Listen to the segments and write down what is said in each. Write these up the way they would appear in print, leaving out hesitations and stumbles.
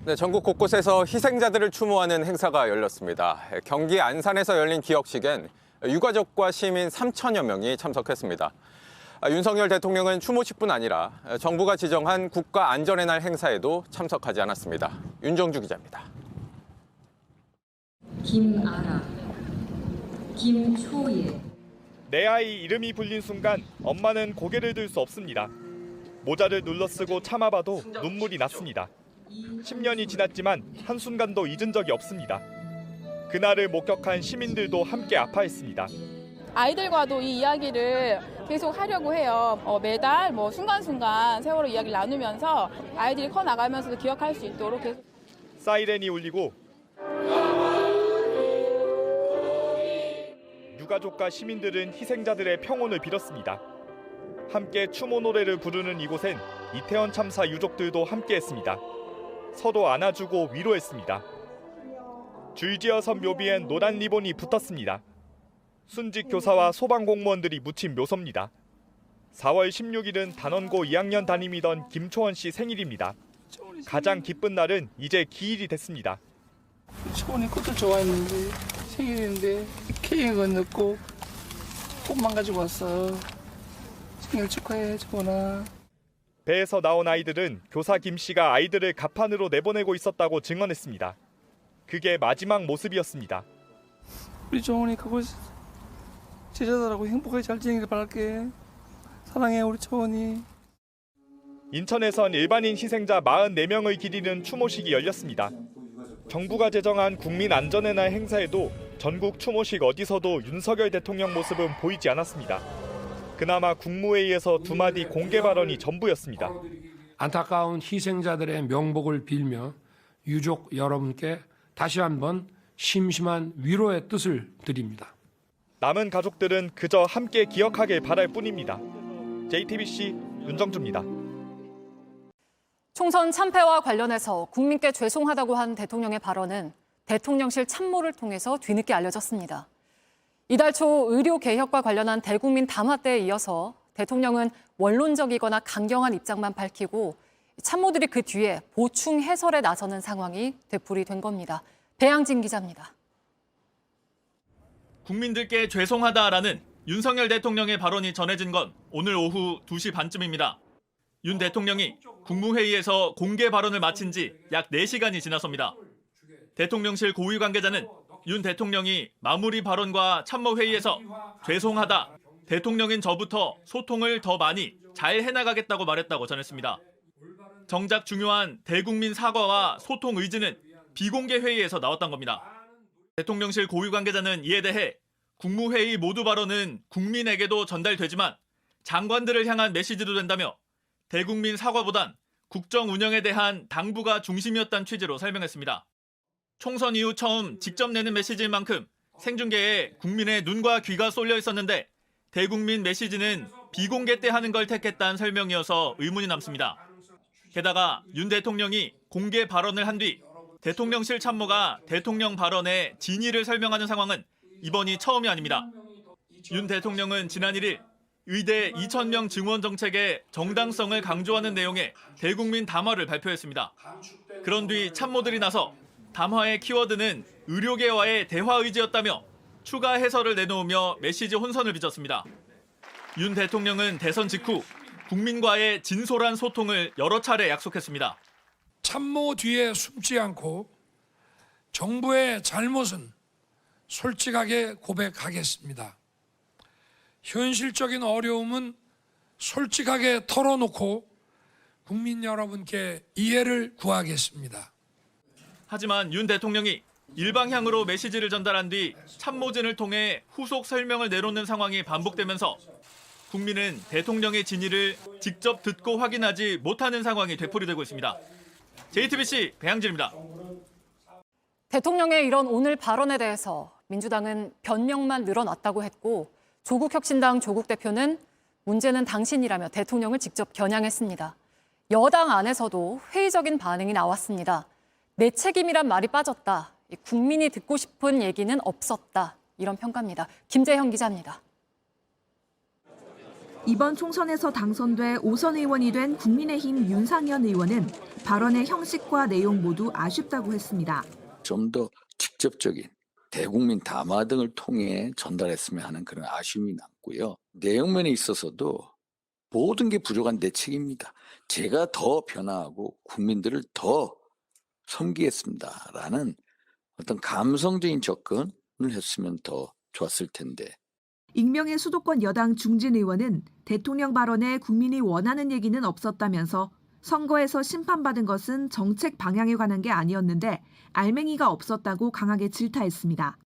네, 전국 곳곳에서 희생자들을 추모하는 행사가 열렸습니다. 경기 안산에서 열린 기억식엔 유가족과 시민 3천여 명이 참석했습니다. 윤석열 대통령은 추모식뿐 아니라 정부가 지정한 국가안전의 날 행사에도 참석하지 않았습니다. 윤정주 기자입니다. 김아라, 김초예. 내 아이 이름이 불린 순간 엄마는 고개를 들 수 없습니다. 모자를 눌러쓰고 참아봐도 눈물이 났습니다. 10년이 지났지만 한순간도 잊은 적이 없습니다. 그날을 목격한 시민들도 함께 아파했습니다. 아이들과도 이 이야기를 계속 하려고 해요. 매달 순간순간 세월호 이야기를 나누면서 아이들이 커나가면서도 기억할 수 있도록 계속. 사이렌이 울리고 유가족과 시민들은 희생자들의 평온을 빌었습니다. 함께 추모 노래를 부르는 이곳엔 이태원 참사 유족들도 함께했습니다. 서로 안아주고 위로했습니다. 줄지어 선 묘비엔 노란 리본이 붙었습니다. 순직 교사와 소방공무원들이 묻힌 묘소입니다. 4월 16일은 단원고 2학년 담임이던 김초원 씨 생일입니다. 가장 기쁜 날은 이제 기일이 됐습니다. 초원이 꽃도 좋아했는데 생일인데 케이크는 넣고 꽃만 가지고 왔어. 생일 축하해, 초원아. 배에서 나온 아이들은 교사 김 씨가 아이들을 갑판으로 내보내고 있었다고 증언했습니다. 그게 마지막 모습이었습니다. 우리 초원이 그거 제자들하고 행복하게 잘 지내길 바랄게. 사랑해, 우리 초원이. 인천에선 일반인 희생자 44명을 기리는 추모식이 열렸습니다. 정부가 제정한 국민안전의 날 행사에도 전국 추모식 어디서도 윤석열 대통령 모습은 보이지 않았습니다. 그나마 국무회의에서 두 마디 공개 발언이 전부였습니다. 안타까운 희생자들의 명복을 빌며 유족 여러분께 다시 한번 심심한 위로의 뜻을 드립니다. 남은 가족들은 그저 함께 기억하길 바랄 뿐입니다. JTBC 윤정주입니다. 총선 참패와 관련해서 국민께 죄송하다고 한 대통령의 발언은 대통령실 참모를 통해서 뒤늦게 알려졌습니다. 이달 초 의료 개혁과 관련한 대국민 담화 때에 이어서 대통령은 원론적이거나 강경한 입장만 밝히고 참모들이 그 뒤에 보충 해설에 나서는 상황이 되풀이된 겁니다. 배양진 기자입니다. 국민들께 죄송하다라는 윤석열 대통령의 발언이 전해진 건 오늘 오후 2시 반쯤입니다. 윤 대통령이 국무회의에서 공개 발언을 마친 지 약 4시간이 지나섭니다. 대통령실 고위 관계자는 윤 대통령이 마무리 발언과 참모회의에서 죄송하다, 대통령인 저부터 소통을 더 많이 잘 해나가겠다고 말했다고 전했습니다. 정작 중요한 대국민 사과와 소통 의지는 비공개 회의에서 나왔던 겁니다. 대통령실 고위 관계자는 이에 대해 국무회의 모두 발언은 국민에게도 전달되지만 장관들을 향한 메시지도 된다며 대국민 사과보단 국정 운영에 대한 당부가 중심이었다는 취지로 설명했습니다. 총선 이후 처음 직접 내는 메시지인 만큼 생중계에 국민의 눈과 귀가 쏠려 있었는데 대국민 메시지는 비공개 때 하는 걸 택했다는 설명이어서 의문이 남습니다. 게다가 윤 대통령이 공개 발언을 한 뒤 대통령실 참모가 대통령 발언의 진위를 설명하는 상황은 이번이 처음이 아닙니다. 윤 대통령은 지난 1일 의대 2,000명 증원 정책의 정당성을 강조하는 내용의 대국민 담화를 발표했습니다. 그런 뒤 참모들이 나서 담화의 키워드는 의료계와의 대화 의지였다며 추가 해설을 내놓으며 메시지 혼선을 빚었습니다. 윤 대통령은 대선 직후 국민과의 진솔한 소통을 여러 차례 약속했습니다. 참모 뒤에 숨지 않고 정부의 잘못은 솔직하게 고백하겠습니다. 현실적인 어려움은 솔직하게 털어놓고 국민 여러분께 이해를 구하겠습니다. 하지만 윤 대통령이 일방향으로 메시지를 전달한 뒤 참모진을 통해 후속 설명을 내놓는 상황이 반복되면서 국민은 대통령의 진위를 직접 듣고 확인하지 못하는 상황이 되풀이되고 있습니다. JTBC 배양진입니다. 대통령의 이런 오늘 발언에 대해서 민주당은 변명만 늘어났다고 했고 조국혁신당 조국 대표는 문제는 당신이라며 대통령을 직접 겨냥했습니다. 여당 안에서도 회의적인 반응이 나왔습니다. 내 책임이란 말이 빠졌다. 국민이 듣고 싶은 얘기는 없었다. 이런 평가입니다. 김재형 기자입니다. 이번 총선에서 당선돼 5선 의원이 된 국민의힘 윤상현 의원은 발언의 형식과 내용 모두 아쉽다고 했습니다. 좀 더 직접적인 대국민 담화 등을 통해 전달했으면 하는 그런 아쉬움이 남고요. 내용면에 있어서도 모든 게 부족한 내 책임입니다. 제가 더 변화하고 국민들을 더 섬기겠습니다라는 어떤 감성적인 접근을 했으면 더 좋았을 텐데. 익명의 수도권 여당 중진 의원은 대통령 발언에 국민이 원하는 얘기는 없었다면서 선거에서 심판받은 것은 정책 방향에 관한 게 아니었는데 알맹이가 없었다고 강하게 질타했습니다.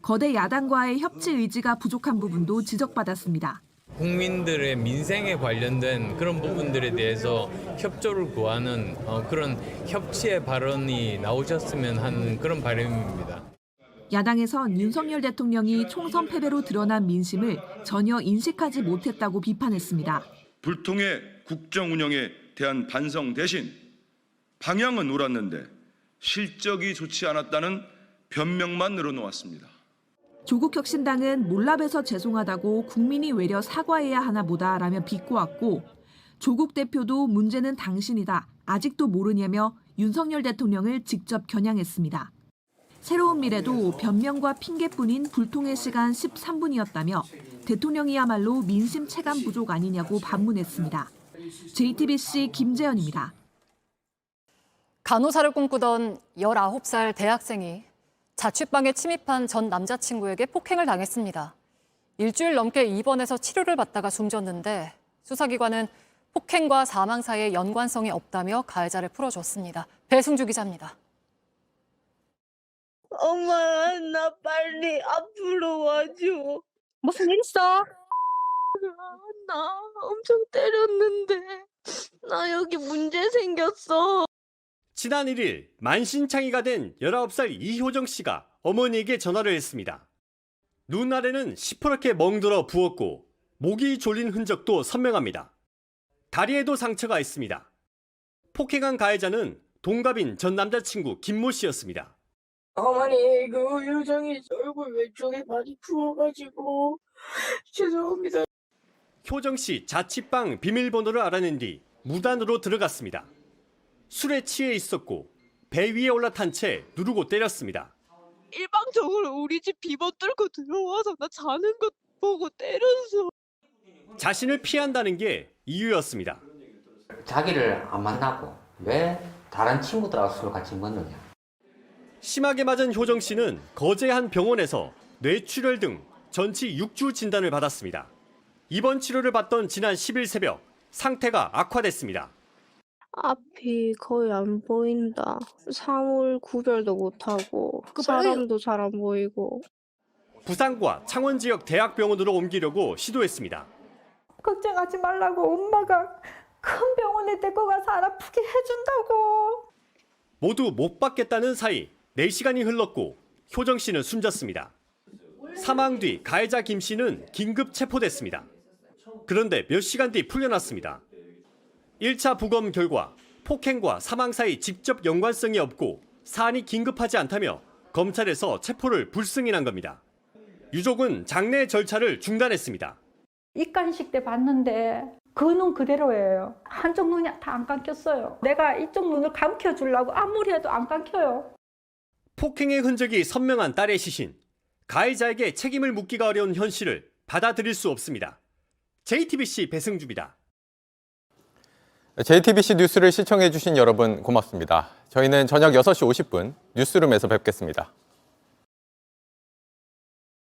거대 야당과의 협치 의지가 부족한 부분도 지적받았습니다. 국민들의 민생에 관련된 그런 부분들에 대해서 협조를 구하는 그런 협치의 발언이 나오셨으면 하는 그런 바람입니다. 야당에선 윤석열 대통령이 총선 패배로 드러난 민심을 전혀 인식하지 못했다고 비판했습니다. 불통의 국정 운영에 대한 반성 대신 방향은 옳았는데 실적이 좋지 않았다는 변명만 늘어놓았습니다. 조국혁신당은 몰라봬서 죄송하다고 국민이 외려 사과해야 하나 보다라며 비꼬았고 조국 대표도 문제는 당신이다. 아직도 모르냐며 윤석열 대통령을 직접 겨냥했습니다. 새로운 미래도 변명과 핑계뿐인 불통의 시간 13분이었다며 대통령이야말로 민심 체감 부족 아니냐고 반문했습니다. JTBC 김재현입니다. 간호사를 꿈꾸던 19살 대학생이 자취방에 침입한 전 남자친구에게 폭행을 당했습니다. 일주일 넘게 입원해서 치료를 받다가 숨졌는데 수사기관은 폭행과 사망 사이에 연관성이 없다며 가해자를 풀어줬습니다. 배승주 기자입니다. 엄마, 나 빨리 앞으로 와줘. 무슨 일 있어? 나 엄청 때렸는데 나 여기 문제 생겼어. 지난 1일 만신창이가 된 19살 이효정 씨가 어머니에게 전화를 했습니다. 눈 아래는 시퍼렇게 멍들어 부었고 목이 졸린 흔적도 선명합니다. 다리에도 상처가 있습니다. 폭행한 가해자는 동갑인 전 남자친구 김모 씨였습니다. 어머니, 그 효정이 얼굴 왼쪽에 많이 부어가지고 죄송합니다. 효정 씨 자취방 비밀번호를 알아낸 뒤 무단으로 들어갔습니다. 술에 취해 있었고 배 위에 올라탄 채 누르고 때렸습니다. 일방적으로 우리 집 비번 뚫고 들어와서 나 자는 것 보고 때렸어. 자신을 피한다는 게 이유였습니다. 자기를 안 만나고 왜 다른 친구들하고 술을 같이 먹느냐. 심하게 맞은 효정 씨는 거제 한 병원에서 뇌출혈 등 전치 6주 진단을 받았습니다. 입원 치료를 받던 지난 10일 새벽 상태가 악화됐습니다. 앞이 거의 안 보인다. 사물 구별도 못하고 사람도 잘 안 보이고. 부산과 창원 지역 대학병원으로 옮기려고 시도했습니다. 걱정하지 말라고 엄마가 큰 병원에 데리고 가서 안 아프게 해준다고. 모두 못 받겠다는 사이 4시간이 흘렀고 효정 씨는 숨졌습니다. 사망 뒤 가해자 김 씨는 긴급 체포됐습니다. 그런데 몇 시간 뒤 풀려났습니다. 1차 부검 결과 폭행과 사망 사이 직접 연관성이 없고 사안이 긴급하지 않다며 검찰에서 체포를 불승인한 겁니다. 유족은 장례 절차를 중단했습니다. 입간식 때 봤는데 그 눈 그대로예요. 한쪽 눈이 다 안 감겼어요. 내가 이쪽 눈을 감겨주려고 아무리 해도 안 감겨요. 폭행의 흔적이 선명한 딸의 시신. 가해자에게 책임을 묻기가 어려운 현실을 받아들일 수 없습니다. JTBC 배승주입니다. JTBC 뉴스를 시청해 주신 여러분 고맙습니다. 저희는 저녁 6시 50분 뉴스룸에서 뵙겠습니다.